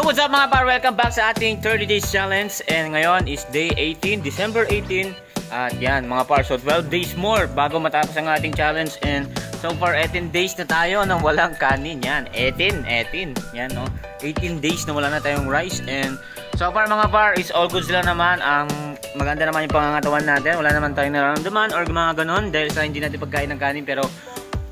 what's up mga par? Welcome back sa ating 30 days challenge. And ngayon is day 18, December 18. At yan mga par, so 12 days more bago matapos ang ating challenge. And so far 18 days na tayo nang walang kanin. Yan, 18. Yan no, 18 days na wala na tayong rice. And so far mga par is all goods lang naman. Ang maganda naman yung pangangatawan natin. Wala naman tayong nararamdaman or mga ganon dahil sa hindi natin pagkain ng kanin. Pero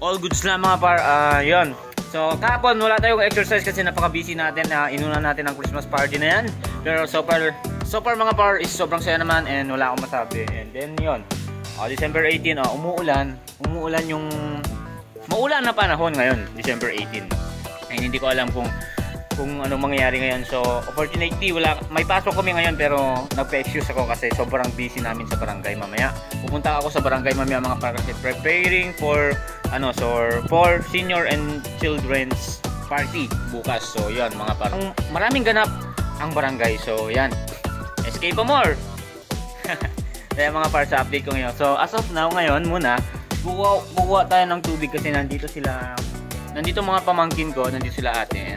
all goods lang mga par. Yun. So kahapon wala tayong exercise kasi napaka-busy natin. Inuna natin ang Christmas party na yan. Pero so far mga par is sobrang saya naman and wala akong masabi. And then yun, December 18, umuulan yung maulan na panahon ngayon, December 18. And hindi ko alam kung anong mangyayari ngayon. So opportunity, may pasok kami ngayon pero nagpa-excuse ako kasi sobrang busy namin sa barangay mamaya. Pupunta ako sa barangay mamaya mga par kasi preparing for for senior and children's party bukas. So yun mga par, maraming ganap ang barangay. So yan, SK pa more. Kaya mga par, sa update ko ngayon. So as of now ngayon muna, kukuha tayo ng tubig kasi nandito mga pamangkin ko, nandito sila ate.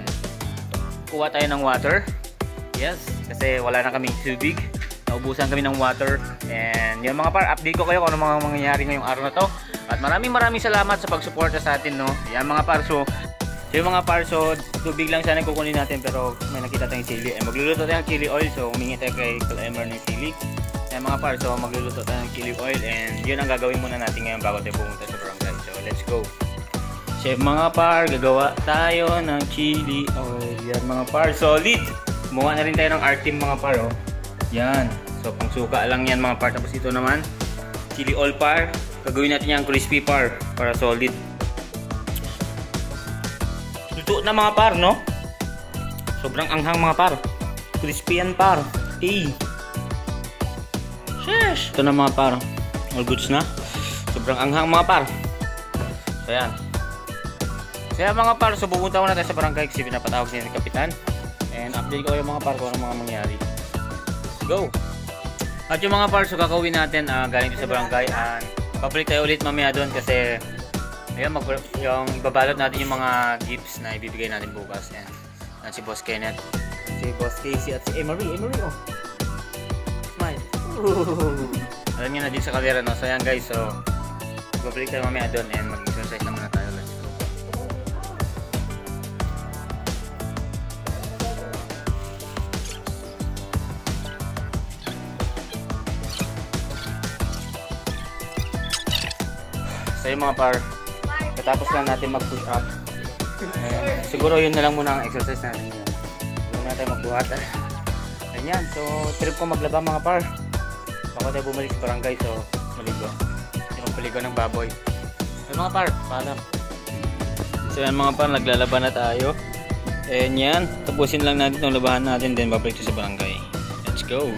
Kuha tayo ng water. Yes, kasi wala na kaming tubig. Naubusan kami ng water. And yun mga par, update ko kayo kung ano mga mangyayari ngayong araw na to. At maraming salamat sa pagsuporta sa atin, no. Yan mga par, so mga par, so tubig lang sana kukunin natin pero may nakita tayong sili. Magluluto tayo ng chili oil, so humingi tayo kay Kalaimer ng sili. Yan mga par, so magluluto tayo ng chili oil and yun ang gagawin muna natin ngayon bago tayo pumunta sa barangay. So let's go. Chef mga par, gagawa tayo ng chili oil. Yan mga par, solid. Gumawa na rin tayo ng R-team mga par, oh. Yan, so pang suka lang yan mga par. Tapos ito naman, chili oil par. Gagawin natin yung crispy par para solid. Luto na mga par, no? Sobrang anghang mga par. Crispy yan par. Sheesh! Ito na mga par, all goods na. Sobrang anghang mga par. So yan. Kaya mga par, so pupunta muna tayo sa barangay kasi pinapatawag siya ng kapitan. And update ko yung mga par kung ano mga mangyari. Go! At yung mga par, so kakawin natin galing sa barangay. And pabalik tayo ulit mamaya doon kasi ayun, yung ibabalot natin yung mga gifts na ibibigay natin bukas. And si Boss Kenneth, si Boss Casey at si Emery. Oh! Smile! Alam niyo na din sa kamera, no? So yan guys, so pabalik tayo mamaya doon and mag-exercise na muna tayo. So yung mga par, katapos lang natin mag-push up. Siguro yun na lang muna ang exercise natin. Huwag na tayo magbuhat. Ganyan, so trip ko maglaba mga par. Baka tayo bumalik sa barangay, so maligo. Yung paligo ng baboy. So mga par, paalam. So yan mga par, naglalaba na tayo. And yan, tapusin lang natin itong labahan natin, then babalik sa barangay. Let's go!